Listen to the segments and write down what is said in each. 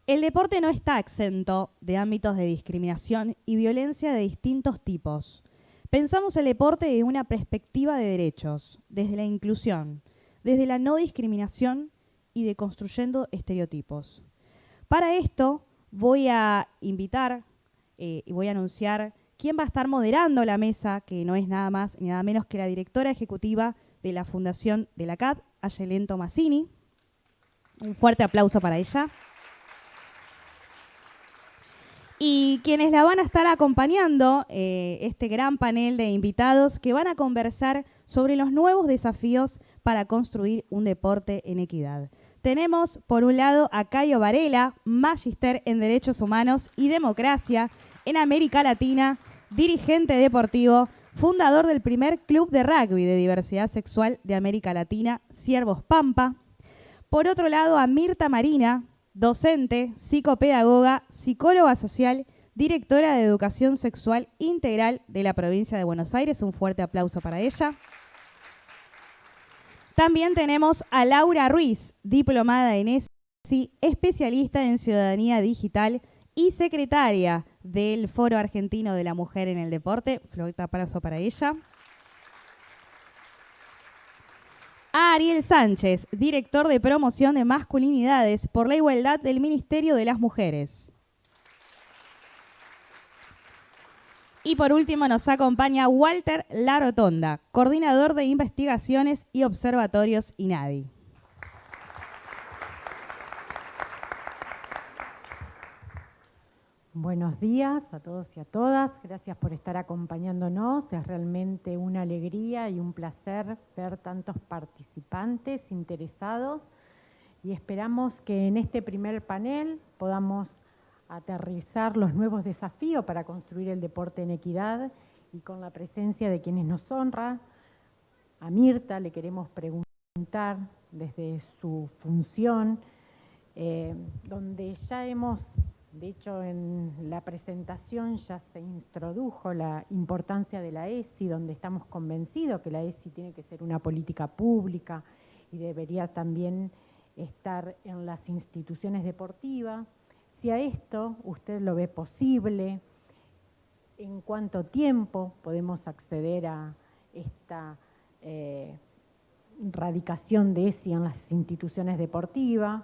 El deporte no está exento de ámbitos de discriminación y violencia de distintos tipos. Pensamos el deporte desde una perspectiva de derechos, desde la inclusión, desde la no discriminación y deconstruyendo estereotipos. Para esto voy a invitar y voy a anunciar quién va a estar moderando la mesa, que no es nada más ni nada menos que la directora ejecutiva de la Fundación de la CAT, Ayelén Tomasini. Un fuerte aplauso para ella. Y quienes la van a estar acompañando, este gran panel de invitados que van a conversar sobre los nuevos desafíos para construir un deporte en equidad. Tenemos, por un lado, a Caio Varela, magíster en Derechos Humanos y Democracia en América Latina, dirigente deportivo, fundador del primer club de rugby de diversidad sexual de América Latina, Ciervos Pampa. Por otro lado, a Mirta Marina, docente, psicopedagoga, psicóloga social, directora de Educación Sexual Integral de la provincia de Buenos Aires. Un fuerte aplauso para ella. También tenemos a Laura Ruiz, diplomada en ESI, especialista en ciudadanía digital y secretaria del Foro Argentino de la Mujer en el Deporte. Fuerte aplauso para ella. A Ariel Sánchez, director de promoción de masculinidades por la igualdad del Ministerio de las Mujeres. Y por último nos acompaña Walter Larotonda, coordinador de investigaciones y observatorios INADI. Buenos días a todos y a todas. Gracias por estar acompañándonos. Es realmente una alegría y un placer ver tantos participantes interesados y esperamos que en este primer panel podamos aterrizar los nuevos desafíos para construir el deporte en equidad y con la presencia de quienes nos honra. A Mirta le queremos preguntar desde su función, donde ya hemos... De hecho, en la presentación ya se introdujo la importancia de la ESI, donde estamos convencidos que la ESI tiene que ser una política pública y debería también estar en las instituciones deportivas. Si a esto usted lo ve posible, ¿en cuánto tiempo podemos acceder a esta radicación de ESI en las instituciones deportivas?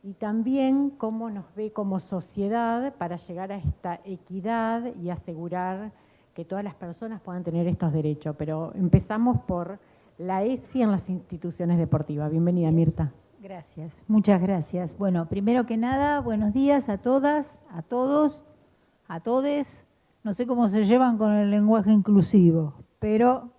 Y también cómo nos ve como sociedad para llegar a esta equidad y asegurar que todas las personas puedan tener estos derechos. Pero empezamos por la ESI en las instituciones deportivas. Bienvenida, Mirta. Gracias, muchas gracias. Bueno, primero que nada, buenos días a todas, a todos, a todes. No sé cómo se llevan con el lenguaje inclusivo, pero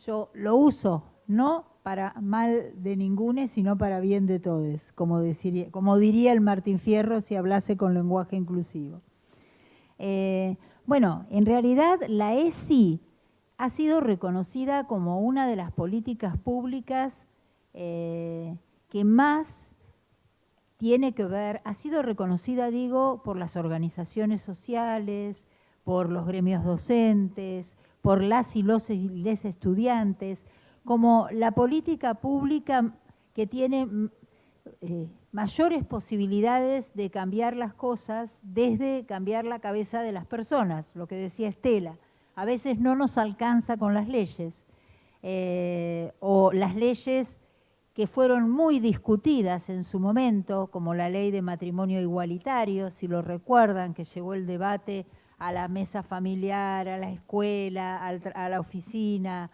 yo lo uso, no para mal de ninguno, sino para bien de todos, como diría el Martín Fierro si hablase con lenguaje inclusivo. Bueno, en realidad la ESI ha sido reconocida como una de las políticas públicas que más tiene que ver, ha sido reconocida, digo, por las organizaciones sociales, por los gremios docentes, por las y los estudiantes, como la política pública que tiene mayores posibilidades de cambiar las cosas desde cambiar la cabeza de las personas, lo que decía Estela. A veces no nos alcanza con las leyes, o las leyes que fueron muy discutidas en su momento, como la ley de matrimonio igualitario, si lo recuerdan, que llevó el debate a la mesa familiar, a la escuela, a la oficina,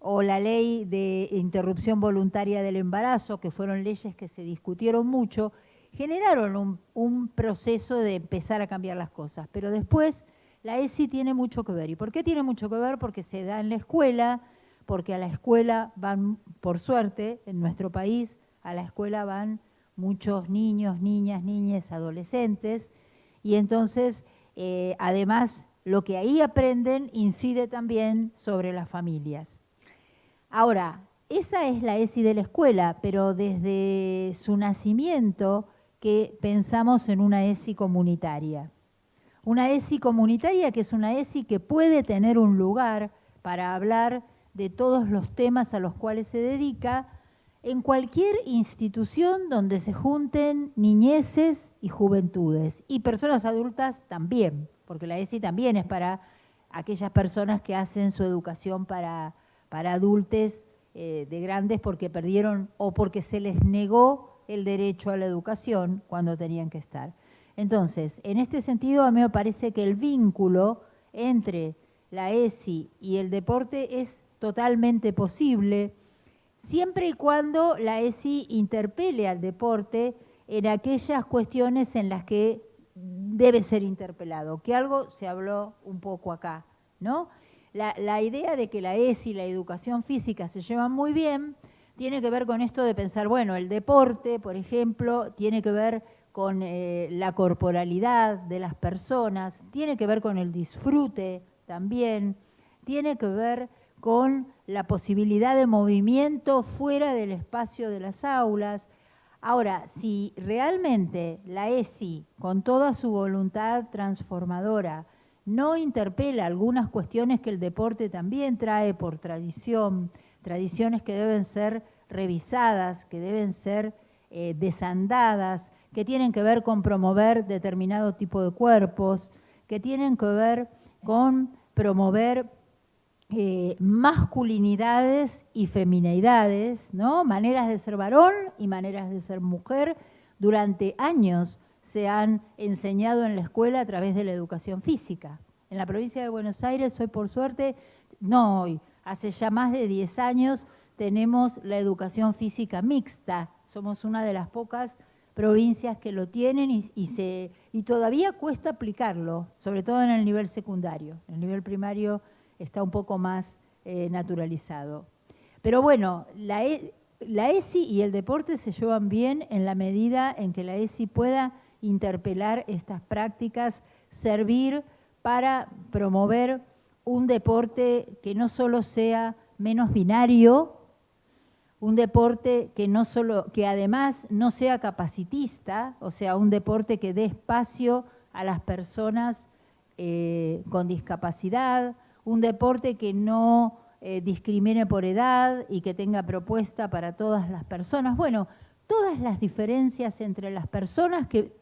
o la ley de interrupción voluntaria del embarazo, que fueron leyes que se discutieron mucho, generaron un proceso de empezar a cambiar las cosas. Pero después la ESI tiene mucho que ver. ¿Y por qué tiene mucho que ver? Porque se da en la escuela, porque a la escuela van, por suerte, en nuestro país, a la escuela van muchos niños, niñas, niñas, adolescentes, y entonces, además, lo que ahí aprenden incide también sobre las familias. Ahora, esa es la ESI de la escuela, pero desde su nacimiento que pensamos en una ESI comunitaria. Una ESI comunitaria que es una ESI que puede tener un lugar para hablar de todos los temas a los cuales se dedica, en cualquier institución donde se junten niñeces y juventudes, y personas adultas también, porque la ESI también es para aquellas personas que hacen su educación para adultos de grandes porque perdieron o porque se les negó el derecho a la educación cuando tenían que estar. Entonces, en este sentido, a mí me parece que el vínculo entre la ESI y el deporte es totalmente posible, siempre y cuando la ESI interpele al deporte en aquellas cuestiones en las que debe ser interpelado, que algo se habló un poco acá, ¿no? La idea de que la ESI y la educación física se llevan muy bien tiene que ver con esto de pensar, bueno, el deporte, por ejemplo, tiene que ver con la corporalidad de las personas, tiene que ver con el disfrute también, tiene que ver con la posibilidad de movimiento fuera del espacio de las aulas. Ahora, si realmente la ESI, con toda su voluntad transformadora, no interpela algunas cuestiones que el deporte también trae por tradición, tradiciones que deben ser revisadas, que deben ser desandadas, que tienen que ver con promover determinado tipo de cuerpos, que tienen que ver con promover masculinidades y femineidades, ¿no? Maneras de ser varón y maneras de ser mujer, durante años se han enseñado en la escuela a través de la educación física. En la provincia de Buenos Aires, hoy por suerte, no hoy, hace ya más de 10 años tenemos la educación física mixta. Somos una de las pocas provincias que lo tienen y todavía cuesta aplicarlo, sobre todo en el nivel secundario. En el nivel primario está un poco más naturalizado. Pero bueno, la ESI y el deporte se llevan bien en la medida en que la ESI pueda interpelar estas prácticas, servir para promover un deporte que no solo sea menos binario, un deporte que además no sea capacitista, o sea, un deporte que dé espacio a las personas con discapacidad, un deporte que no discrimine por edad y que tenga propuesta para todas las personas. Bueno, todas las diferencias entre las personas que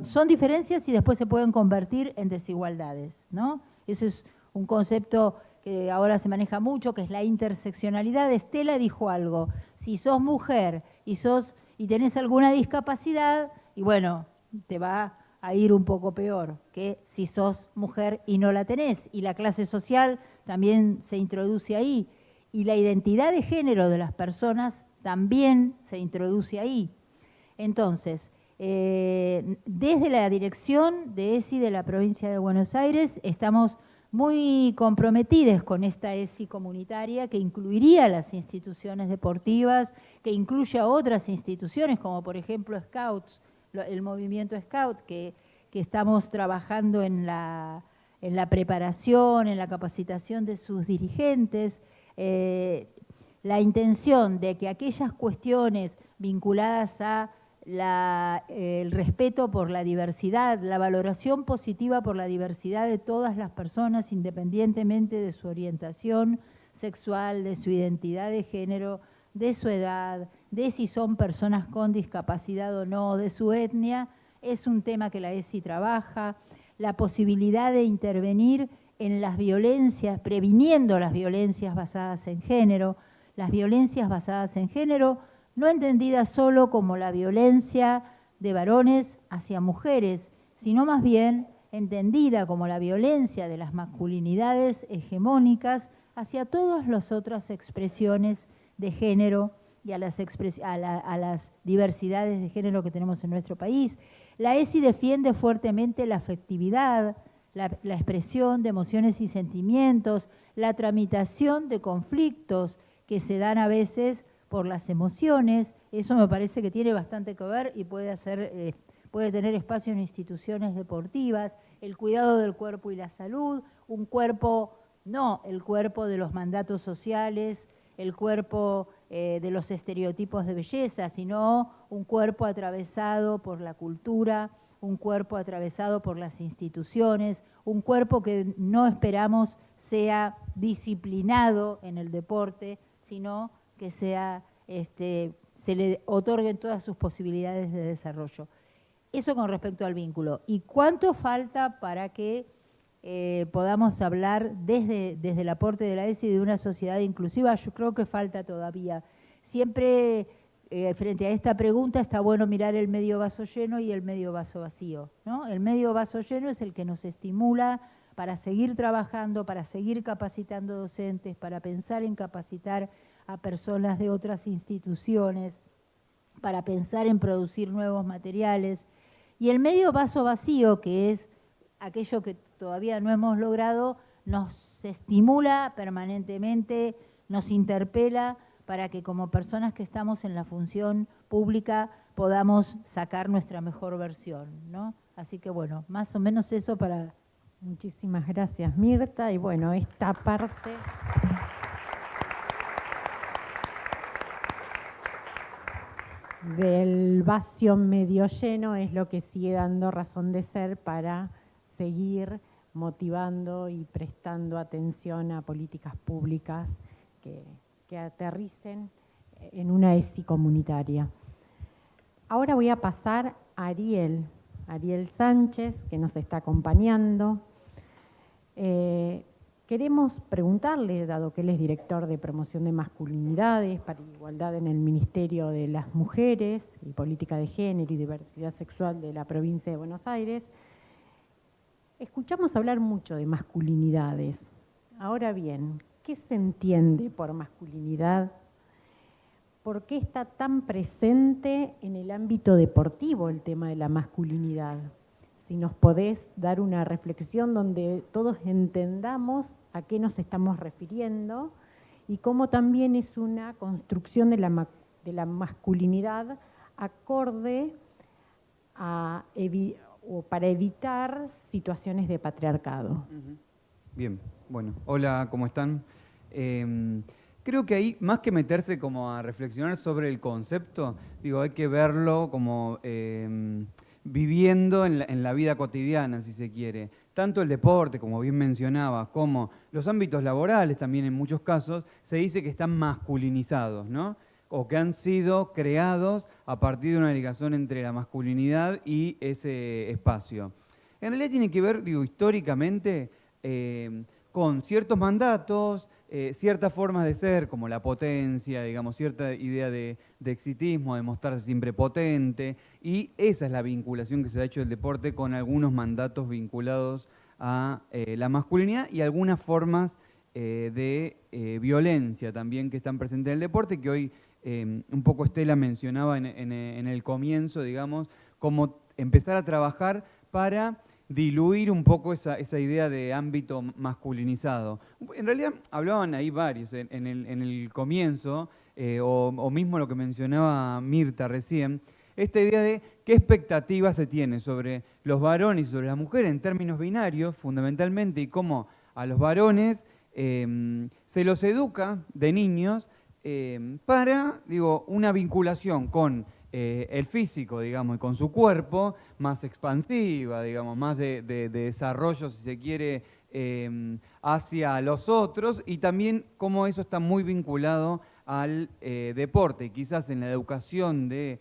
son diferencias y después se pueden convertir en desigualdades, ¿no? Eso es un concepto que ahora se maneja mucho, que es la interseccionalidad. Estela dijo algo: si sos mujer y tenés alguna discapacidad, y bueno, te va a ir un poco peor que si sos mujer y no la tenés. Y la clase social también se introduce ahí. Y la identidad de género de las personas también se introduce ahí. Entonces, desde la dirección de ESI de la provincia de Buenos Aires estamos muy comprometidos con esta ESI comunitaria que incluiría las instituciones deportivas, que incluye a otras instituciones como por ejemplo Scouts, el movimiento Scout, que estamos trabajando en la preparación, en la capacitación de sus dirigentes, la intención de que aquellas cuestiones vinculadas a el respeto por la diversidad, la valoración positiva por la diversidad de todas las personas, independientemente de su orientación sexual, de su identidad de género, de su edad, de si son personas con discapacidad o no, de su etnia, es un tema que la ESI trabaja. La posibilidad de intervenir en las violencias, previniendo las violencias basadas en género. Las violencias basadas en género no entendida solo como la violencia de varones hacia mujeres, sino más bien entendida como la violencia de las masculinidades hegemónicas hacia todas las otras expresiones de género y a las diversidades de género que tenemos en nuestro país. La ESI defiende fuertemente la afectividad, la expresión de emociones y sentimientos, la tramitación de conflictos que se dan a veces por las emociones. Eso me parece que tiene bastante que ver y puede tener espacio en instituciones deportivas, el cuidado del cuerpo y la salud, un cuerpo, no el cuerpo de los mandatos sociales, el cuerpo de los estereotipos de belleza, sino un cuerpo atravesado por la cultura, un cuerpo atravesado por las instituciones, un cuerpo que no esperamos sea disciplinado en el deporte, sino que sea se le otorguen todas sus posibilidades de desarrollo. Eso con respecto al vínculo. ¿Y cuánto falta para que podamos hablar desde el aporte de la ESI de una sociedad inclusiva? Yo creo que falta todavía. Siempre frente a esta pregunta está bueno mirar el medio vaso lleno y el medio vaso vacío, ¿no? El medio vaso lleno es el que nos estimula para seguir trabajando, para seguir capacitando docentes, para pensar en capacitar a personas de otras instituciones, para pensar en producir nuevos materiales. Y el medio vaso vacío, que es aquello que todavía no hemos logrado, nos estimula permanentemente, nos interpela para que como personas que estamos en la función pública podamos sacar nuestra mejor versión, ¿no? Así que bueno, más o menos eso para... Muchísimas gracias, Mirta. Y bueno, esta parte... del vacío medio lleno es lo que sigue dando razón de ser para seguir motivando y prestando atención a políticas públicas que aterricen en una ESI comunitaria. Ahora voy a pasar a Ariel Sánchez, que nos está acompañando. Queremos preguntarle, dado que él es director de promoción de masculinidades para igualdad en el Ministerio de las Mujeres y Política de Género y Diversidad Sexual de la provincia de Buenos Aires, escuchamos hablar mucho de masculinidades. Ahora bien, ¿qué se entiende por masculinidad? ¿Por qué está tan presente en el ámbito deportivo el tema de la masculinidad? Si nos podés dar una reflexión donde todos entendamos a qué nos estamos refiriendo y cómo también es una construcción de la masculinidad acorde a o para evitar situaciones de patriarcado. Bien, bueno, hola, ¿cómo están? Creo que ahí, más que meterse como a reflexionar sobre el concepto, digo, hay que verlo como viviendo en la vida cotidiana, si se quiere. Tanto el deporte, como bien mencionabas, como los ámbitos laborales también en muchos casos, se dice que están masculinizados, ¿no? O que han sido creados a partir de una ligación entre la masculinidad y ese espacio. En realidad tiene que ver, digo, históricamente, con ciertos mandatos, ciertas formas de ser, como la potencia, digamos, cierta idea de exitismo, de mostrarse siempre potente, y esa es la vinculación que se ha hecho del deporte con algunos mandatos vinculados a la masculinidad y algunas formas de violencia también que están presentes en el deporte, que hoy un poco Estela mencionaba en el comienzo, digamos, cómo empezar a trabajar para diluir un poco esa idea de ámbito masculinizado. En realidad hablaban ahí varios en el comienzo, o mismo lo que mencionaba Mirta recién, esta idea de qué expectativas se tiene sobre los varones y sobre las mujeres en términos binarios, fundamentalmente, y cómo a los varones se los educa de niños para, digo, una vinculación con el físico, digamos, y con su cuerpo, más expansiva, digamos, más de desarrollo, si se quiere, hacia los otros, y también cómo eso está muy vinculado al deporte. Quizás en la educación de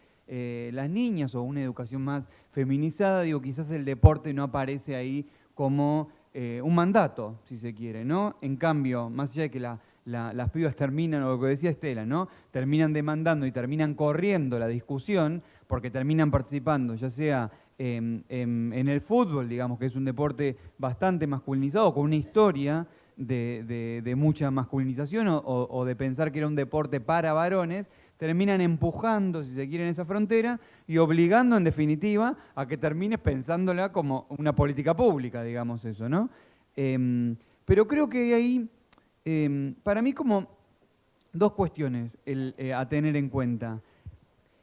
las niñas o una educación más feminizada, digo, quizás el deporte no aparece ahí como un mandato, si se quiere, ¿no? En cambio, más allá de que las pibas terminan, o lo que decía Estela, ¿no? Terminan demandando y terminan corriendo la discusión porque terminan participando, ya sea en el fútbol, digamos, que es un deporte bastante masculinizado, con una historia de mucha masculinización o de pensar que era un deporte para varones, terminan empujando, si se quiere, en esa frontera y obligando, en definitiva, a que termines pensándola como una política pública, digamos eso, ¿no? Pero creo que ahí... para mí como dos cuestiones a tener en cuenta.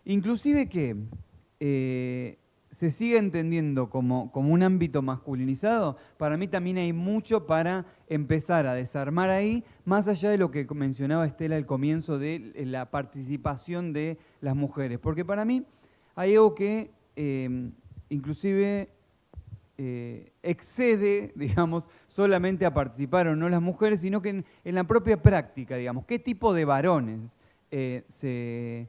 Inclusive que se sigue entendiendo como un ámbito masculinizado, para mí también hay mucho para empezar a desarmar ahí, más allá de lo que mencionaba Estela al comienzo de la participación de las mujeres. Porque para mí hay algo que inclusive... excede, digamos, solamente a participar o no las mujeres, sino que en la propia práctica, digamos, qué tipo de varones se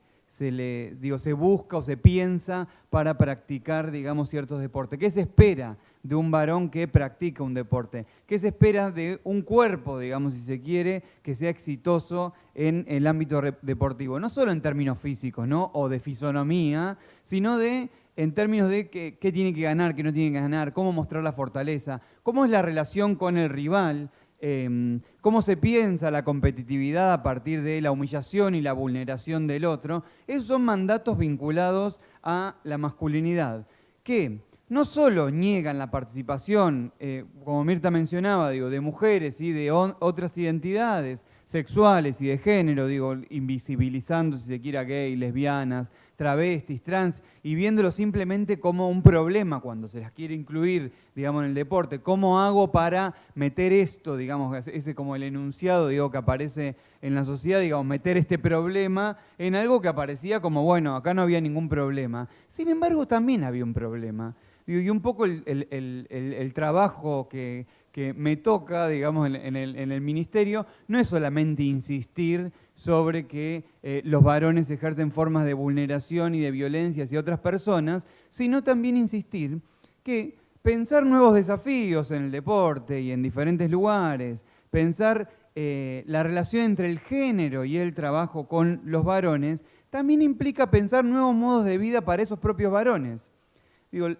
busca o se piensa para practicar, digamos, ciertos deportes. ¿Qué se espera de un varón que practica un deporte? ¿Qué se espera de un cuerpo, digamos, si se quiere, que sea exitoso en el ámbito deportivo? No solo en términos físicos, ¿no? O de fisonomía, sino en términos de qué tiene que ganar, qué no tiene que ganar, cómo mostrar la fortaleza, cómo es la relación con el rival, cómo se piensa la competitividad a partir de la humillación y la vulneración del otro. Esos son mandatos vinculados a la masculinidad, que no solo niegan la participación, como Mirta mencionaba, de mujeres y de otras identidades sexuales y de género, invisibilizando, si se quiere, a gays, lesbianas, travestis, trans, y viéndolo simplemente como un problema cuando se las quiere incluir, digamos, en el deporte. ¿Cómo hago para meter esto, digamos, ese como el enunciado, que aparece en la sociedad, digamos, meter este problema en algo que aparecía como, bueno, acá no había ningún problema? Sin embargo, también había un problema. Y un poco el trabajo que me toca, digamos, en el ministerio, no es solamente insistir sobre que los varones ejercen formas de vulneración y de violencia hacia otras personas, sino también insistir que pensar nuevos desafíos en el deporte y en diferentes lugares, pensar la relación entre el género y el trabajo con los varones, también implica pensar nuevos modos de vida para esos propios varones.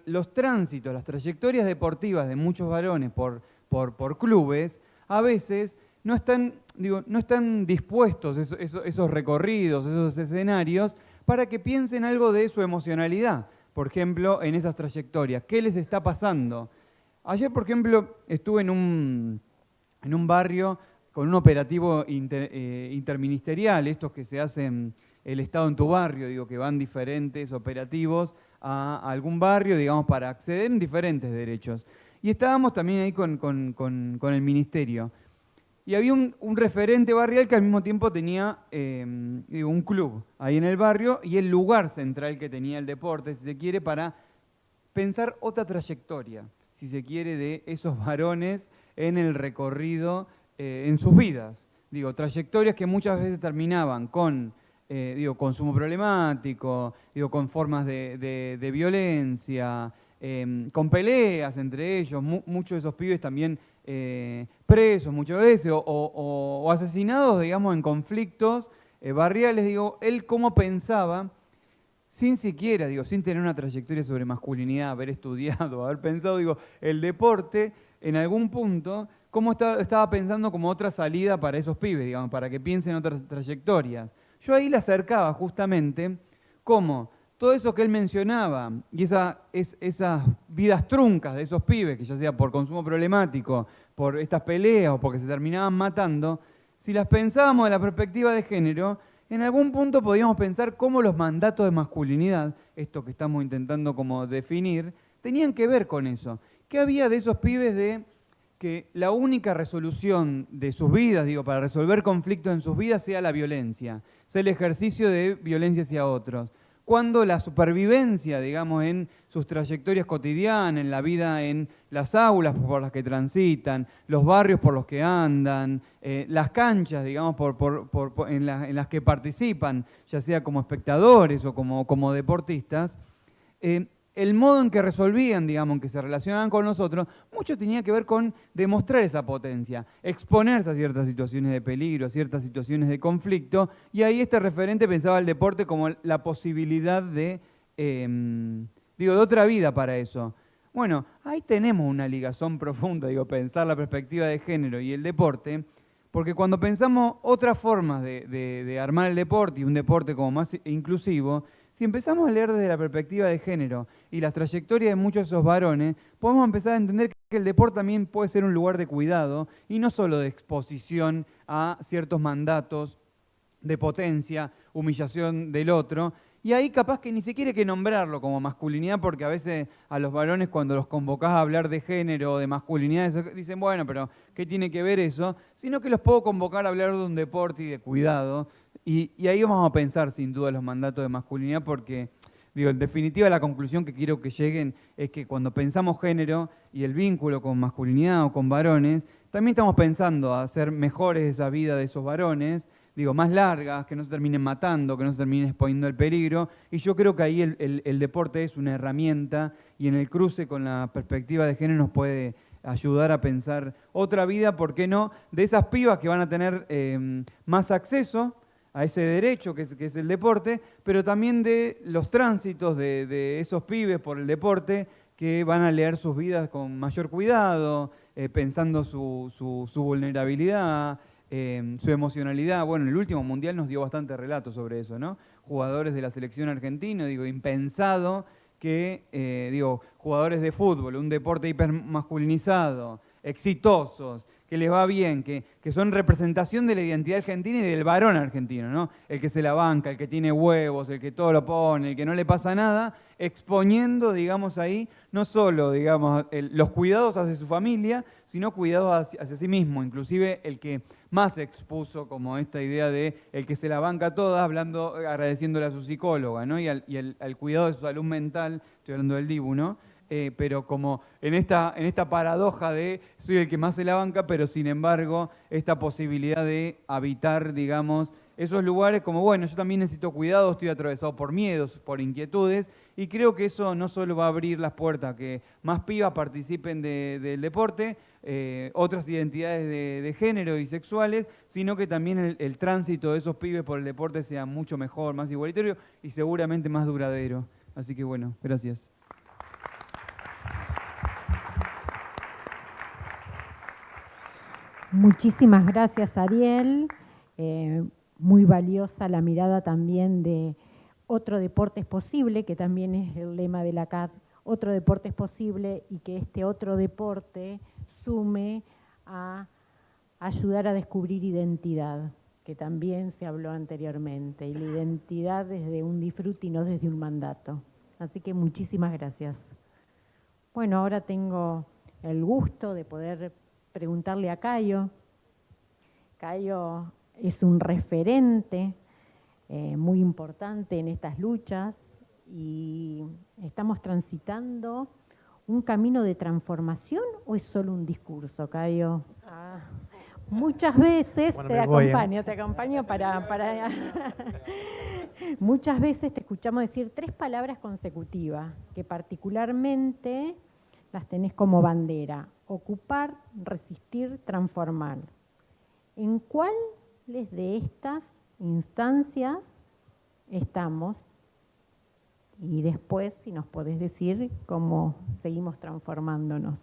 Los tránsitos, las trayectorias deportivas de muchos varones por clubes, a veces no están dispuestos esos recorridos, esos escenarios, para que piensen algo de su emocionalidad, por ejemplo, en esas trayectorias. ¿Qué les está pasando? Ayer, por ejemplo, estuve en un barrio con un operativo interministerial, estos que se hacen el Estado en tu barrio, que van diferentes operativos a algún barrio, digamos, para acceder en diferentes derechos. Y estábamos también ahí con el ministerio. Y había un referente barrial que al mismo tiempo tenía un club ahí en el barrio y el lugar central que tenía el deporte, si se quiere, para pensar otra trayectoria, si se quiere, de esos varones en el recorrido en sus vidas. Trayectorias que muchas veces terminaban con consumo problemático, con formas de violencia, con peleas entre ellos, muchos de esos pibes también presos muchas veces o asesinados, digamos, en conflictos barriales. Él cómo pensaba, sin siquiera, sin tener una trayectoria sobre masculinidad, haber estudiado, haber pensado, el deporte en algún punto, cómo estaba pensando como otra salida para esos pibes, digamos, para que piensen otras trayectorias. Yo ahí le acercaba justamente cómo todo eso que él mencionaba y esas vidas truncas de esos pibes, que ya sea por consumo problemático, por estas peleas o porque se terminaban matando, si las pensábamos de la perspectiva de género, en algún punto podíamos pensar cómo los mandatos de masculinidad, esto que estamos intentando como definir, tenían que ver con eso. ¿Qué había de esos pibes de que la única resolución de sus vidas, para resolver conflictos en sus vidas, sea la violencia, sea el ejercicio de violencia hacia otros? Cuando la supervivencia, digamos, en sus trayectorias cotidianas, en la vida en las aulas por las que transitan, los barrios por los que andan, las canchas, digamos, en las que participan, ya sea como espectadores o como deportistas, el modo en que resolvían, digamos, en que se relacionaban con nosotros, mucho tenía que ver con demostrar esa potencia, exponerse a ciertas situaciones de peligro, a ciertas situaciones de conflicto, y ahí este referente pensaba el deporte como la posibilidad de otra vida para eso. Bueno, ahí tenemos una ligazón profunda, pensar la perspectiva de género y el deporte, porque cuando pensamos otras formas de armar el deporte y un deporte como más inclusivo, si empezamos a leer desde la perspectiva de género y las trayectorias de muchos de esos varones, podemos empezar a entender que el deporte también puede ser un lugar de cuidado y no solo de exposición a ciertos mandatos de potencia, humillación del otro. Y ahí capaz que ni siquiera hay que nombrarlo como masculinidad, porque a veces a los varones cuando los convocás a hablar de género o de masculinidad, dicen, bueno, pero ¿qué tiene que ver eso? Sino que los puedo convocar a hablar de un deporte y de cuidado. Y ahí vamos a pensar sin duda los mandatos de masculinidad, porque en definitiva la conclusión que quiero que lleguen es que cuando pensamos género y el vínculo con masculinidad o con varones, también estamos pensando a hacer mejores esa vida de esos varones, más largas, que no se terminen matando, que no se terminen exponiendo al peligro. Y yo creo que ahí el deporte es una herramienta y en el cruce con la perspectiva de género nos puede ayudar a pensar otra vida, ¿por qué no?, de esas pibas que van a tener más acceso a ese derecho que es el deporte, pero también de los tránsitos de esos pibes por el deporte que van a leer sus vidas con mayor cuidado, pensando su vulnerabilidad, su emocionalidad. Bueno, el último mundial nos dio bastante relato sobre eso, ¿no? Jugadores de la selección argentina, impensado que, jugadores de fútbol, un deporte hipermasculinizado, exitosos, que les va bien, que son representación de la identidad argentina y del varón argentino, ¿no? El que se la banca, el que tiene huevos, el que todo lo pone, el que no le pasa nada, exponiendo, ahí, no solo, los cuidados hacia su familia, sino cuidados hacia sí mismo. Inclusive el que más expuso como esta idea de el que se la banca toda, agradeciéndole a su psicóloga, ¿no? Y al cuidado de su salud mental, estoy hablando del Dibu, ¿no? Pero como en esta paradoja de soy el que más se la banca, pero sin embargo esta posibilidad de habitar, esos lugares como, bueno, yo también necesito cuidado, estoy atravesado por miedos, por inquietudes, y creo que eso no solo va a abrir las puertas a que más pibas participen del deporte, otras identidades de género y sexuales, sino que también el tránsito de esos pibes por el deporte sea mucho mejor, más igualitario y seguramente más duradero. Así que bueno, gracias. Muchísimas gracias, Ariel. Muy valiosa la mirada también de otro deporte es posible, que también es el lema de la CAT, otro deporte es posible, y que este otro deporte sume a ayudar a descubrir identidad, que también se habló anteriormente, y la identidad desde un disfrute y no desde un mandato. Así que muchísimas gracias. Bueno, ahora tengo el gusto de poder preguntarle a Cayo. Cayo es un referente muy importante en estas luchas y estamos transitando un camino de transformación, ¿o es solo un discurso, Cayo? Muchas veces te acompaño para muchas veces te escuchamos decir 3 palabras consecutivas que particularmente las tenés como bandera: ocupar, resistir, transformar. ¿En cuáles de estas instancias estamos? Y después, si nos podés decir cómo seguimos transformándonos.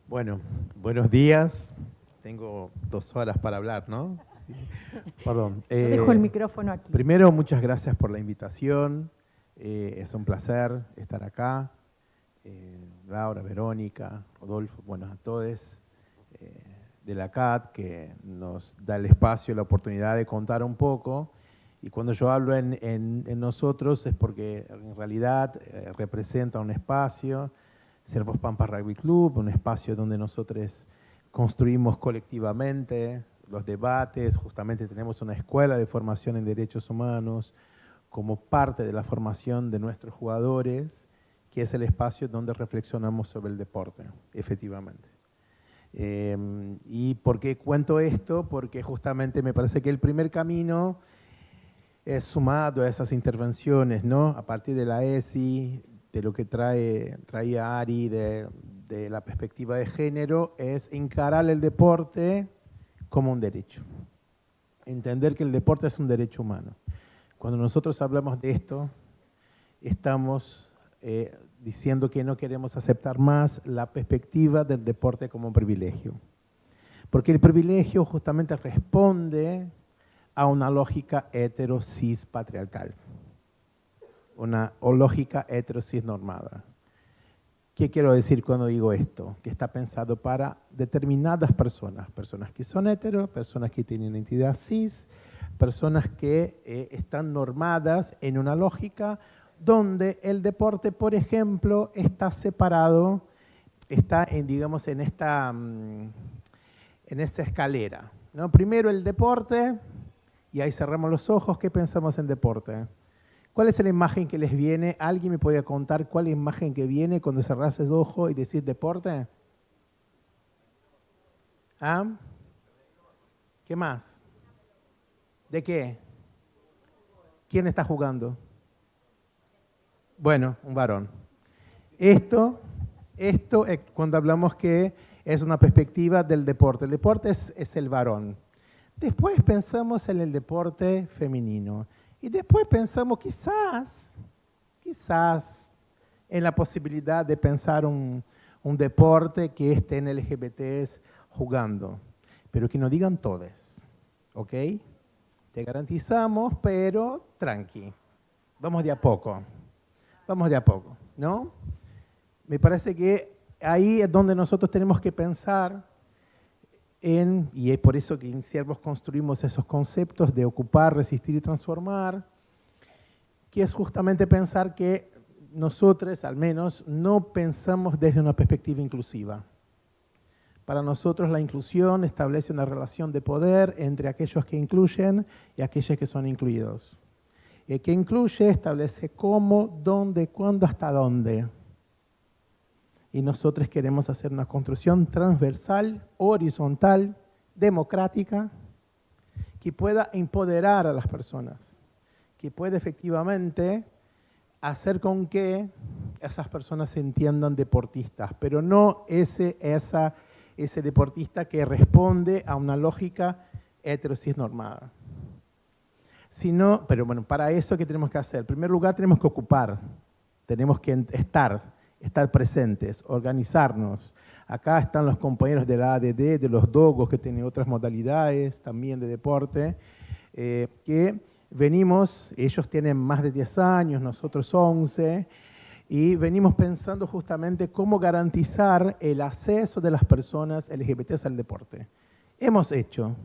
Bueno, buenos días. Tengo 2 horas para hablar, ¿no? Perdón. Yo dejo el micrófono aquí. Primero, muchas gracias por la invitación. Es un placer estar acá. Laura, Verónica, Rodolfo, bueno, a todos de la CAT, que nos da el espacio y la oportunidad de contar un poco. Y cuando yo hablo en nosotros es porque en realidad representa un espacio, Servos Pampas Rugby Club, un espacio donde nosotros construimos colectivamente los debates. Justamente tenemos una escuela de formación en derechos humanos como parte de la formación de nuestros jugadores, que es el espacio donde reflexionamos sobre el deporte, efectivamente. ¿Y por qué cuento esto? Porque justamente me parece que el primer camino es sumado a esas intervenciones, ¿no? A partir de la ESI, de lo que traía Ari, de la perspectiva de género, es encarar el deporte como un derecho. Entender que el deporte es un derecho humano. Cuando nosotros hablamos de esto, estamos diciendo que no queremos aceptar más la perspectiva del deporte como un privilegio. Porque el privilegio justamente responde a una lógica hetero-cis patriarcal, una lógica hetero-cis normada. ¿Qué quiero decir cuando digo esto? Que está pensado para determinadas personas, personas que son hetero, personas que tienen identidad cis, personas que están normadas en una lógica donde el deporte, por ejemplo, está separado, está en esta escalera, ¿no? Primero el deporte, y ahí cerramos los ojos. ¿Qué pensamos en deporte? ¿Cuál es la imagen que les viene? ¿Alguien me podría contar cuál es la imagen que viene cuando cerrás el ojo y decís deporte? ¿Ah? ¿Qué más? ¿De qué? ¿Quién está jugando? Bueno, un varón. Esto cuando hablamos que es una perspectiva del deporte. El deporte es el varón. Después pensamos en el deporte femenino. Y después pensamos quizás en la posibilidad de pensar un deporte que estén LGBTs jugando. Pero que no digan todos, ¿ok? Te garantizamos, pero tranqui. Vamos de a poco, ¿no? Me parece que ahí es donde nosotros tenemos que pensar y es por eso que en Siervos construimos esos conceptos de ocupar, resistir y transformar, que es justamente pensar que nosotros, al menos, no pensamos desde una perspectiva inclusiva. Para nosotros la inclusión establece una relación de poder entre aquellos que incluyen y aquellos que son incluidos. El que incluye establece cómo, dónde, cuándo, hasta dónde. Y nosotros queremos hacer una construcción transversal, horizontal, democrática, que pueda empoderar a las personas, que pueda efectivamente hacer con que esas personas se entiendan deportistas, pero no ese deportista que responde a una lógica heterosis-normada. Pero bueno, para eso, ¿qué tenemos que hacer? En primer lugar, tenemos que ocupar, tenemos que estar presentes, organizarnos. Acá están los compañeros de la ADD, de los dogos, que tienen otras modalidades también de deporte, que venimos, ellos tienen más de 10 años, nosotros 11, y venimos pensando justamente cómo garantizar el acceso de las personas LGBTs al deporte. Hemos hecho,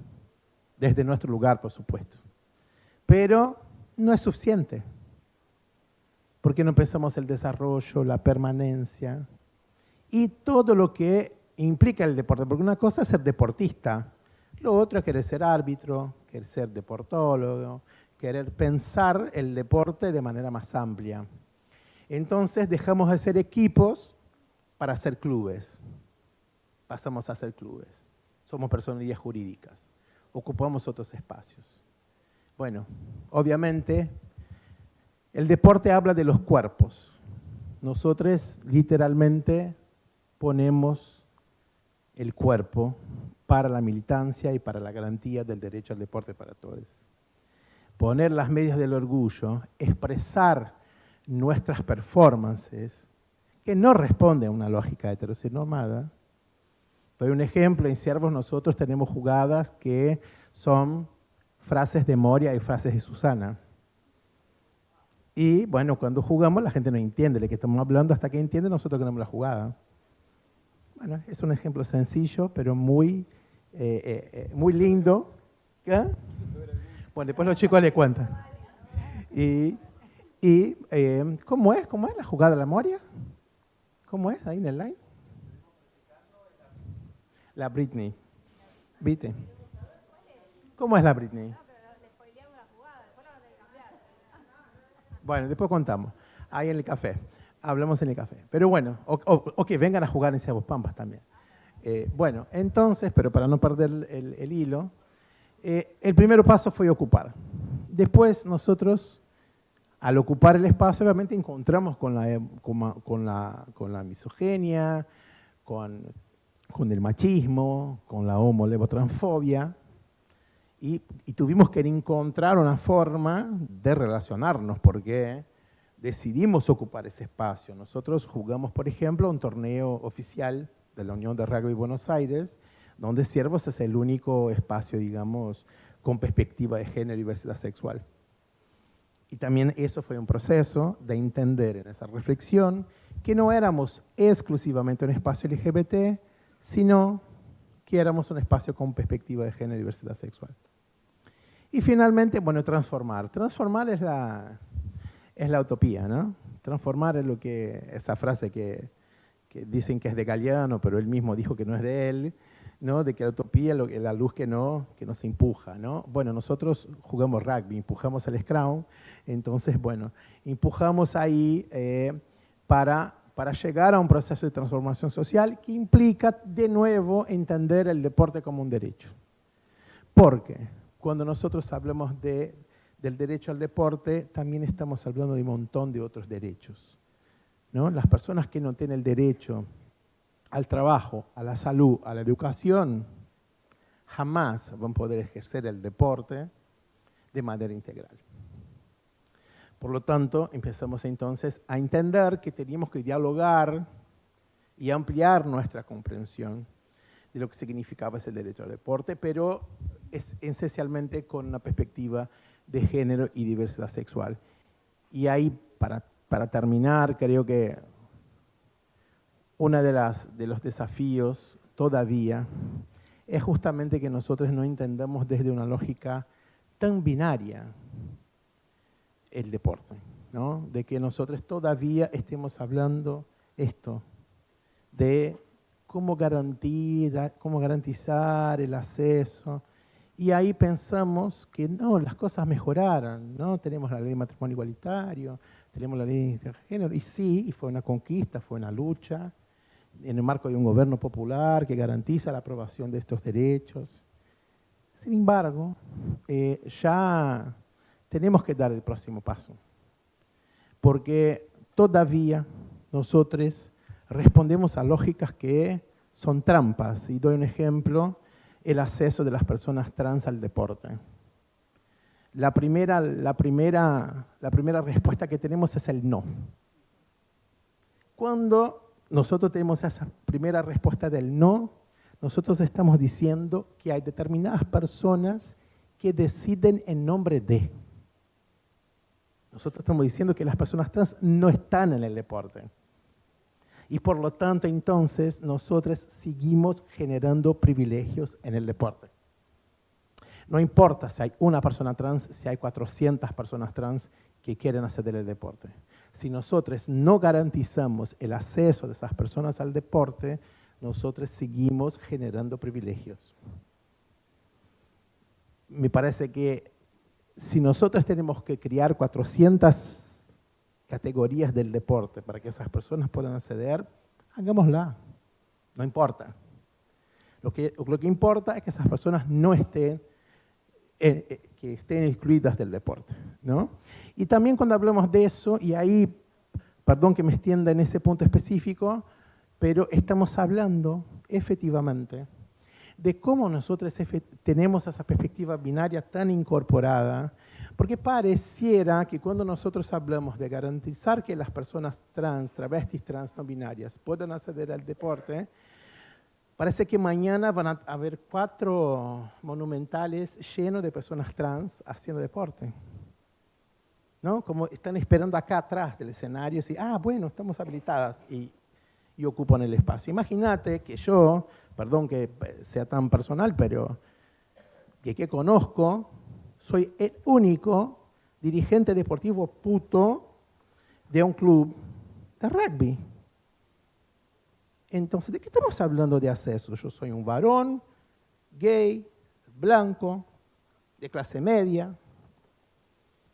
desde nuestro lugar, por supuesto, pero no es suficiente. ¿Por qué no pensamos el desarrollo, la permanencia y todo lo que implica el deporte? Porque una cosa es ser deportista, lo otro es querer ser árbitro, querer ser deportólogo, querer pensar el deporte de manera más amplia. Entonces dejamos de ser equipos para ser clubes. Pasamos a ser clubes. Somos personalidades jurídicas. Ocupamos otros espacios. Bueno, obviamente el deporte habla de los cuerpos. Nosotros literalmente ponemos el cuerpo para la militancia y para la garantía del derecho al deporte para todos. Poner las medias del orgullo, expresar nuestras performances, que no responden a una lógica heteronormada. Doy un ejemplo, en Siervos nosotros tenemos jugadas que son frases de Moria y frases de Susana. Y bueno, cuando jugamos la gente no entiende de qué estamos hablando, hasta que entiende nosotros ganamos la jugada. Bueno, es un ejemplo sencillo, pero muy lindo. ¿Qué? Bueno, después los chicos le cuentan. ¿Cómo es la jugada de la Moria? ¿Cómo es ahí en el line? La Britney. ¿Viste? ¿Cómo es la Britney? Bueno, después contamos. Ahí en el café. Hablamos en el café. Pero bueno, ok, vengan a jugar en Siervos Pampas también. Bueno, entonces, pero para no perder el hilo, el primer paso fue ocupar. Después nosotros, al ocupar el espacio, obviamente encontramos con la misoginia, con el machismo, con la homo-levotransfobia, y tuvimos que encontrar una forma de relacionarnos, porque decidimos ocupar ese espacio. Nosotros jugamos, por ejemplo, un torneo oficial de la Unión de Rugby Buenos Aires, donde Siervos es el único espacio, digamos, con perspectiva de género y diversidad sexual. Y también eso fue un proceso de entender en esa reflexión que no éramos exclusivamente un espacio LGBT, sino que éramos un espacio con perspectiva de género y diversidad sexual. Y finalmente, bueno, transformar. Transformar es la utopía, ¿no? Transformar es esa frase que dicen que es de Galeano, pero él mismo dijo que no es de él, ¿no? De que la utopía es la luz que nos empuja, ¿no? Bueno, nosotros jugamos rugby, empujamos el scrum, entonces, bueno, empujamos ahí para llegar a un proceso de transformación social que implica, de nuevo, entender el deporte como un derecho. Porque cuando nosotros hablamos del derecho al deporte, también estamos hablando de un montón de otros derechos, ¿no? Las personas que no tienen el derecho al trabajo, a la salud, a la educación, jamás van a poder ejercer el deporte de manera integral. Por lo tanto, empezamos entonces a entender que teníamos que dialogar y ampliar nuestra comprensión de lo que significaba ese derecho al deporte, pero esencialmente con una perspectiva de género y diversidad sexual. Y ahí, para terminar, creo que uno de los desafíos todavía es justamente que nosotros no entendamos desde una lógica tan binaria el deporte, ¿no? De que nosotros todavía estemos hablando esto, de cómo garantizar el acceso, y ahí pensamos que no, las cosas mejoraron, ¿no? Tenemos la ley de matrimonio igualitario, tenemos la ley de género, y sí, y fue una conquista, fue una lucha, en el marco de un gobierno popular que garantiza la aprobación de estos derechos. Sin embargo, ya tenemos que dar el próximo paso, porque todavía nosotros respondemos a lógicas que son trampas. Y doy un ejemplo, el acceso de las personas trans al deporte. La primera respuesta que tenemos es el no. Cuando nosotros tenemos esa primera respuesta del no, nosotros estamos diciendo que hay determinadas personas que deciden en nombre de. Nosotros estamos diciendo que las personas trans no están en el deporte. Y por lo tanto, entonces, nosotros seguimos generando privilegios en el deporte. No importa si hay una persona trans, si hay 400 personas trans que quieren acceder al deporte. Si nosotros no garantizamos el acceso de esas personas al deporte, nosotros seguimos generando privilegios. Me parece que si nosotros tenemos que crear 400 categorías del deporte para que esas personas puedan acceder, hagámosla, no importa. Lo que importa es que esas personas no estén, que estén excluidas del deporte, ¿no? Y también cuando hablamos de eso, y ahí, perdón que me extienda en ese punto específico, pero estamos hablando efectivamente de cómo nosotros tenemos esa perspectiva binaria tan incorporada, porque pareciera que cuando nosotros hablamos de garantizar que las personas trans, travestis, trans, no binarias puedan acceder al deporte, parece que mañana van a haber 4 monumentales llenos de personas trans haciendo deporte, ¿no? Como están esperando acá atrás del escenario, y bueno, estamos habilitadas y ocupan el espacio. Imagínate que yo, perdón que sea tan personal, pero que conozco, soy el único dirigente deportivo puto de un club de rugby. Entonces, ¿de qué estamos hablando de acceso? Yo soy un varón, gay, blanco, de clase media,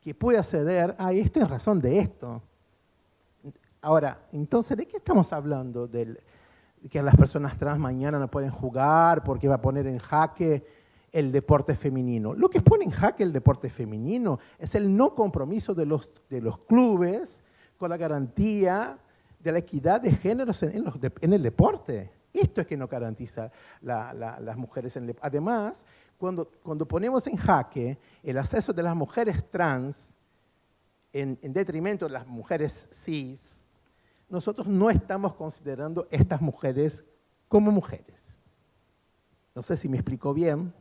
que puede acceder a esto en razón de esto. Ahora, entonces, ¿de qué estamos hablando? De que las personas trans mañana no pueden jugar porque va a poner en jaque el deporte femenino. Lo que pone en jaque el deporte femenino es el no compromiso de los clubes con la garantía de la equidad de géneros en el deporte. Esto es que no garantiza las mujeres en el deporte. Además, cuando ponemos en jaque el acceso de las mujeres trans en detrimento de las mujeres cis, nosotros no estamos considerando estas mujeres como mujeres. No sé si me explico bien,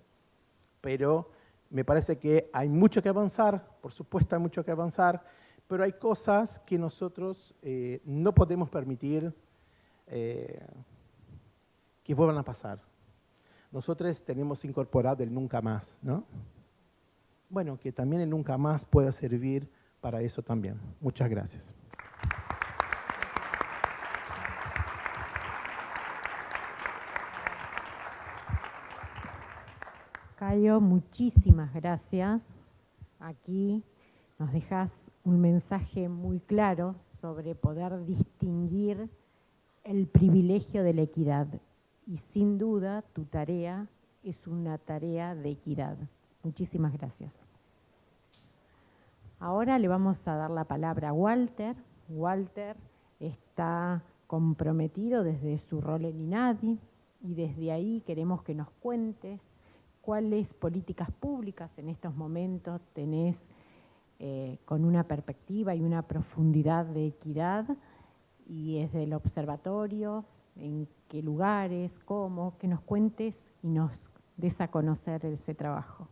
pero me parece que hay mucho que avanzar, por supuesto hay mucho que avanzar, pero hay cosas que nosotros no podemos permitir que vuelvan a pasar. Nosotros tenemos incorporado el nunca más, ¿no? Bueno, que también el nunca más pueda servir para eso también. Muchas gracias. Cayo, muchísimas gracias. Aquí nos dejas un mensaje muy claro sobre poder distinguir el privilegio de la equidad. Y sin duda tu tarea es una tarea de equidad. Muchísimas gracias. Ahora le vamos a dar la palabra a Walter. Walter está comprometido desde su rol en INADI y desde ahí queremos que nos cuentes cuáles políticas públicas en estos momentos tenés con una perspectiva y una profundidad de equidad, y desde el observatorio, en qué lugares, cómo, que nos cuentes y nos des a conocer ese trabajo.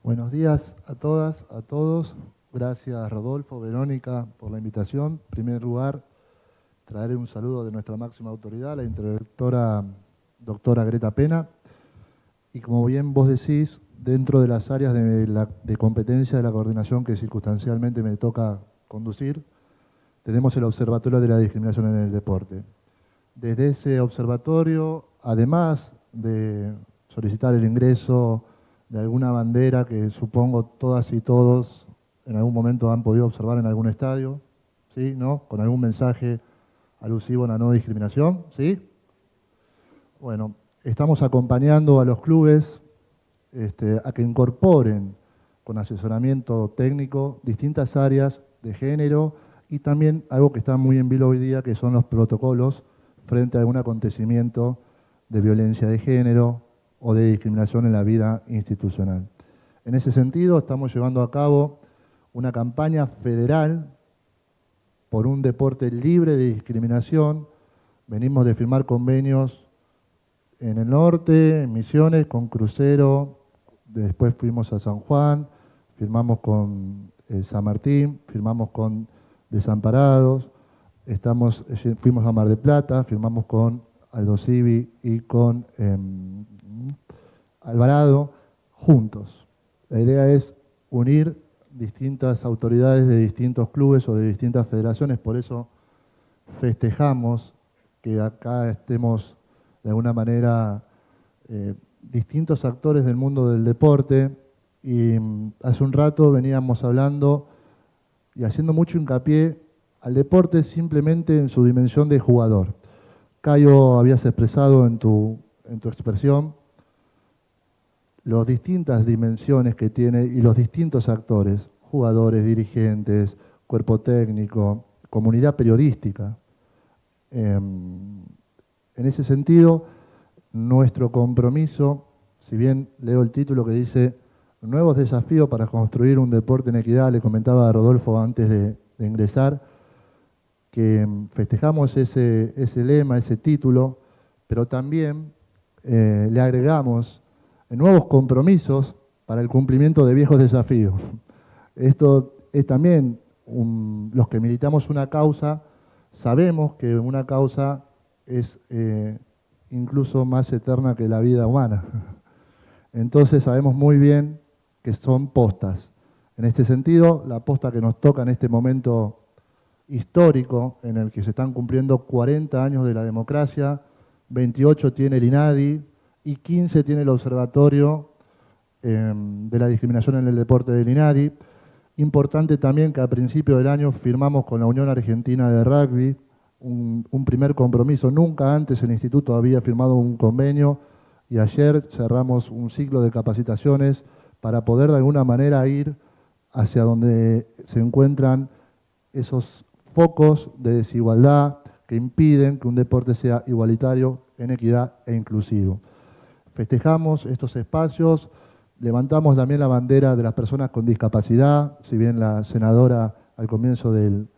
Buenos días a todas, a todos. Gracias Rodolfo, Verónica, por la invitación. En primer lugar, traeré un saludo de nuestra máxima autoridad, la interventora doctora Greta Pena. Y como bien vos decís, dentro de las áreas de competencia de la coordinación que circunstancialmente me toca conducir, tenemos el Observatorio de la Discriminación en el Deporte. Desde ese observatorio, además de solicitar el ingreso de alguna bandera que supongo todas y todos en algún momento han podido observar en algún estadio, ¿sí? ¿No? Con algún mensaje alusivo a la no discriminación, ¿sí? Bueno, estamos acompañando a los clubes a que incorporen con asesoramiento técnico distintas áreas de género y también algo que está muy en vilo hoy día, que son los protocolos frente a algún acontecimiento de violencia de género o de discriminación en la vida institucional. En ese sentido, estamos llevando a cabo una campaña federal por un deporte libre de discriminación. Venimos de firmar convenios en el norte, en Misiones, con Crucero, después fuimos a San Juan, firmamos con San Martín, firmamos con Desamparados, fuimos a Mar del Plata, firmamos con Aldo Civi y con Alvarado, juntos. La idea es unir distintas autoridades de distintos clubes o de distintas federaciones, por eso festejamos que acá estemos de alguna manera distintos actores del mundo del deporte, y hace un rato veníamos hablando y haciendo mucho hincapié al deporte simplemente en su dimensión de jugador. Cayo, habías expresado en tu expresión las distintas dimensiones que tiene y los distintos actores, jugadores, dirigentes, cuerpo técnico, comunidad periodística. En ese sentido, nuestro compromiso, si bien leo el título que dice Nuevos desafíos para construir un deporte en equidad, le comentaba a Rodolfo antes de ingresar, que festejamos ese lema, ese título, pero también le agregamos nuevos compromisos para el cumplimiento de viejos desafíos. Esto es también, los que militamos una causa, sabemos que una causa es incluso más eterna que la vida humana. Entonces sabemos muy bien que son postas. En este sentido, la posta que nos toca en este momento histórico, en el que se están cumpliendo 40 años de la democracia, 28 tiene el INADI y 15 tiene el Observatorio de la Discriminación en el Deporte del INADI. Importante también que a principio del año firmamos con la Unión Argentina de Rugby un primer compromiso. Nunca antes el Instituto había firmado un convenio y ayer cerramos un ciclo de capacitaciones para poder de alguna manera ir hacia donde se encuentran esos focos de desigualdad que impiden que un deporte sea igualitario, en equidad e inclusivo. Festejamos estos espacios, levantamos también la bandera de las personas con discapacidad, si bien la senadora al comienzo del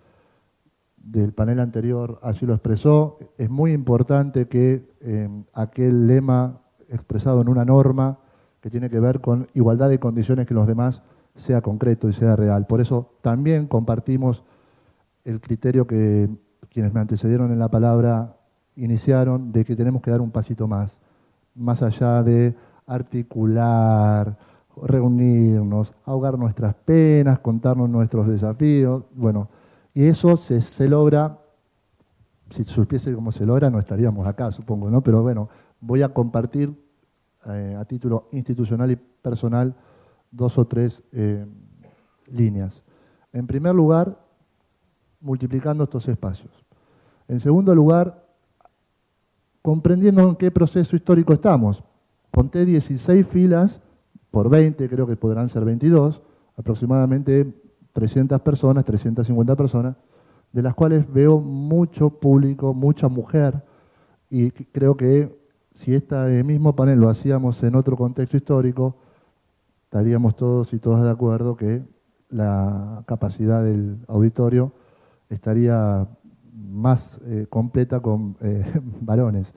panel anterior así lo expresó. Es muy importante que aquel lema expresado en una norma que tiene que ver con igualdad de condiciones que los demás sea concreto y sea real. Por eso también compartimos el criterio que quienes me antecedieron en la palabra iniciaron, de que tenemos que dar un pasito más allá de articular, reunirnos, ahogar nuestras penas, contarnos nuestros desafíos. Bueno, y eso se logra, si supiese cómo se logra no estaríamos acá, supongo, ¿no? Pero bueno, voy a compartir a título institucional y personal 2 o 3 líneas. En primer lugar, multiplicando estos espacios. En segundo lugar, comprendiendo en qué proceso histórico estamos. conté 16 filas por 20, creo que podrán ser 22, aproximadamente 300 personas, 350 personas, de las cuales veo mucho público, mucha mujer, y creo que si este mismo panel lo hacíamos en otro contexto histórico, estaríamos todos y todas de acuerdo que la capacidad del auditorio estaría más completa con varones.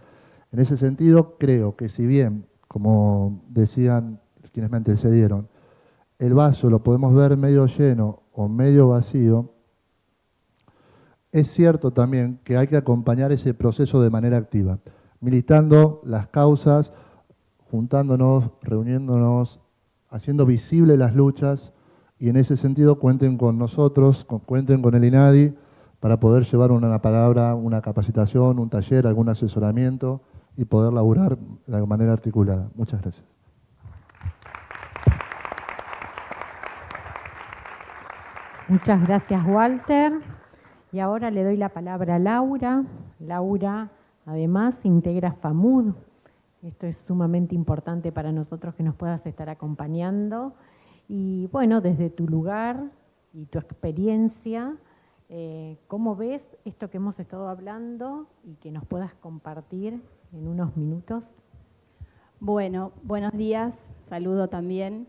En ese sentido, creo que si bien, como decían quienes me antecedieron, el vaso lo podemos ver medio lleno o medio vacío, es cierto también que hay que acompañar ese proceso de manera activa, militando las causas, juntándonos, reuniéndonos, haciendo visibles las luchas, y en ese sentido cuenten con nosotros, cuenten con el INADI, para poder llevar una palabra, una capacitación, un taller, algún asesoramiento y poder laburar de manera articulada. Muchas gracias. Muchas gracias, Walter. Y ahora le doy la palabra a Laura. Laura, además, integra FAMUD. Esto es sumamente importante para nosotros que nos puedas estar acompañando. Y bueno, desde tu lugar y tu experiencia, ¿cómo ves esto que hemos estado hablando y que nos puedas compartir en unos minutos? Bueno, buenos días, saludo también.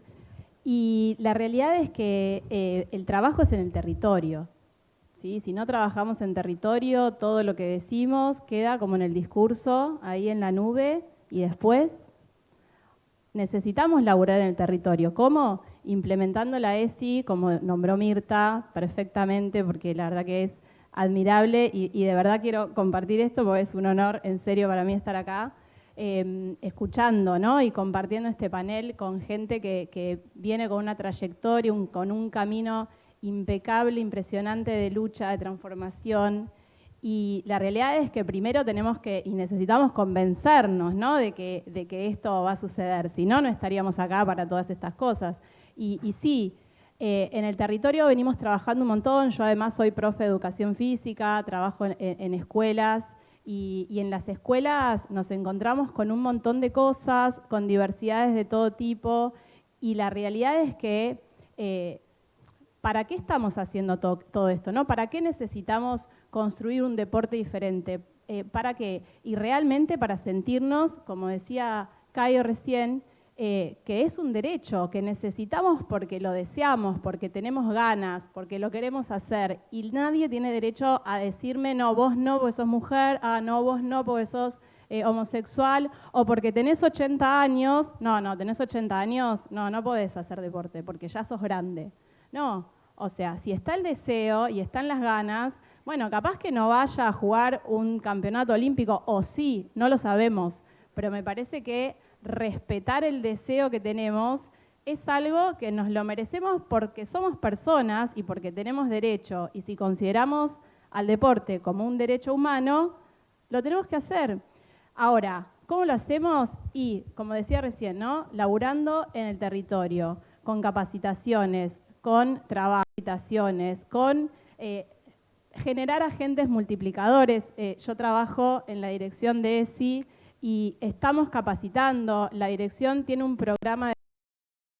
Y la realidad es que el trabajo es en el territorio, ¿sí? Si no trabajamos en territorio, todo lo que decimos queda como en el discurso, ahí en la nube, y después necesitamos laburar en el territorio. ¿Cómo? Implementando la ESI, como nombró Mirta perfectamente, porque la verdad que es admirable y de verdad quiero compartir esto porque es un honor en serio para mí estar acá. Escuchando, ¿no? Y compartiendo este panel con gente que viene con una trayectoria, con un camino impecable, impresionante de lucha, de transformación. Y la realidad es que primero tenemos que, y necesitamos convencernos, ¿no? de que esto va a suceder. Si no, no estaríamos acá para todas estas cosas. Y sí, en el territorio venimos trabajando un montón. Yo además soy profe de educación física, trabajo en escuelas. Y en las escuelas nos encontramos con un montón de cosas, con diversidades de todo tipo, y la realidad es que ¿para qué estamos haciendo todo esto, ¿no? ¿Para qué necesitamos construir un deporte diferente? ¿Para qué? Y realmente para sentirnos, como decía Caio recién, que es un derecho, que necesitamos porque lo deseamos, porque tenemos ganas, porque lo queremos hacer, y nadie tiene derecho a decirme, no, vos no porque sos mujer, no, vos no porque sos homosexual, o porque tenés 80 años, no, tenés 80 años, no podés hacer deporte, porque ya sos grande. No, o sea, si está el deseo y están las ganas, bueno, capaz que no vaya a jugar un campeonato olímpico, o sí, no lo sabemos, pero me parece que respetar el deseo que tenemos es algo que nos lo merecemos porque somos personas y porque tenemos derecho. Y si consideramos al deporte como un derecho humano, lo tenemos que hacer. Ahora, ¿cómo lo hacemos? Y, como decía recién, ¿no? Laburando en el territorio, con capacitaciones, con capacitaciones, con generar agentes multiplicadores. Yo trabajo en la dirección de ESI y estamos capacitando. La dirección tiene un programa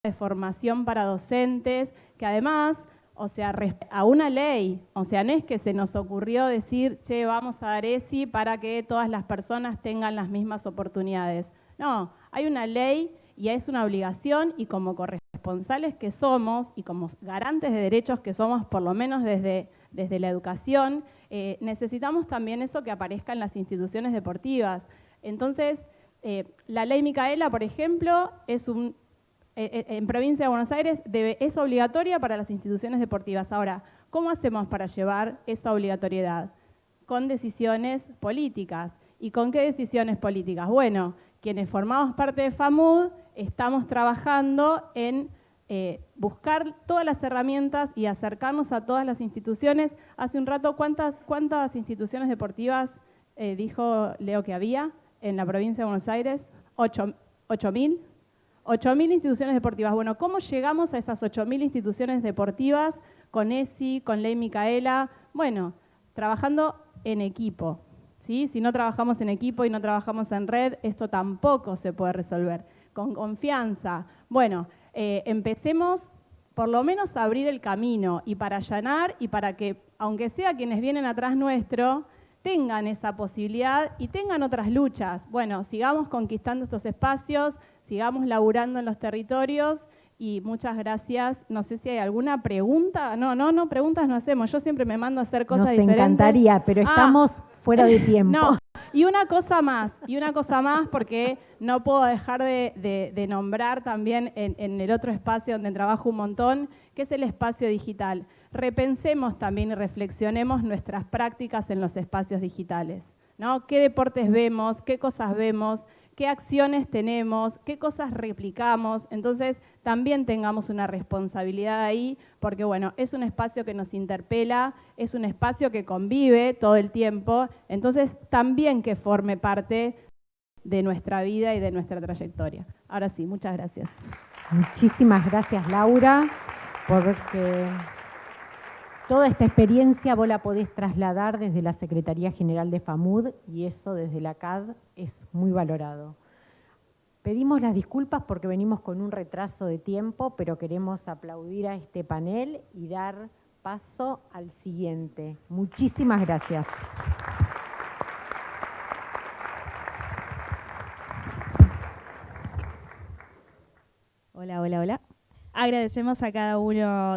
de formación para docentes que además, o sea, a una ley, o sea, no es que se nos ocurrió decir, che, vamos a dar ESI para que todas las personas tengan las mismas oportunidades. No, hay una ley y es una obligación, y como corresponsales que somos y como garantes de derechos que somos, por lo menos desde la educación, necesitamos también eso que aparezca en las instituciones deportivas. Entonces, la ley Micaela, por ejemplo, en Provincia de Buenos Aires es obligatoria para las instituciones deportivas. Ahora, ¿cómo hacemos para llevar esa obligatoriedad? Con decisiones políticas. ¿Y con qué decisiones políticas? Bueno, quienes formamos parte de FAMUD estamos trabajando en buscar todas las herramientas y acercarnos a todas las instituciones. Hace un rato, ¿cuántas instituciones deportivas dijo Leo que había en la provincia de Buenos Aires? 8.000. 8.000 instituciones deportivas. Bueno, ¿cómo llegamos a esas 8.000 instituciones deportivas con ESI, con Ley Micaela? Bueno, trabajando en equipo, ¿sí? Si no trabajamos en equipo y no trabajamos en red, esto tampoco se puede resolver. con confianza. Bueno, empecemos por lo menos a abrir el camino y para allanar y para que, aunque sea quienes vienen atrás nuestro, tengan esa posibilidad y tengan otras luchas. Bueno, sigamos conquistando estos espacios, sigamos laburando en los territorios y muchas gracias. No sé si hay alguna pregunta. No, preguntas no hacemos. Yo siempre me mando a hacer cosas diferentes. Nos encantaría, pero estamos fuera de tiempo. No, y una cosa más, porque no puedo dejar de nombrar también en el otro espacio donde trabajo un montón, que es el espacio digital. Repensemos también y reflexionemos nuestras prácticas en los espacios digitales, ¿no? ¿Qué deportes vemos? ¿Qué cosas vemos? ¿Qué acciones tenemos? ¿Qué cosas replicamos? Entonces, también tengamos una responsabilidad ahí, porque bueno, es un espacio que nos interpela, es un espacio que convive todo el tiempo, entonces también que forme parte de nuestra vida y de nuestra trayectoria. Ahora sí, muchas gracias. Muchísimas gracias, Laura, porque toda esta experiencia vos la podés trasladar desde la Secretaría General de FAMUD y eso desde la CAD es muy valorado. Pedimos las disculpas porque venimos con un retraso de tiempo, pero queremos aplaudir a este panel y dar paso al siguiente. Muchísimas gracias. Hola. Agradecemos a cada uno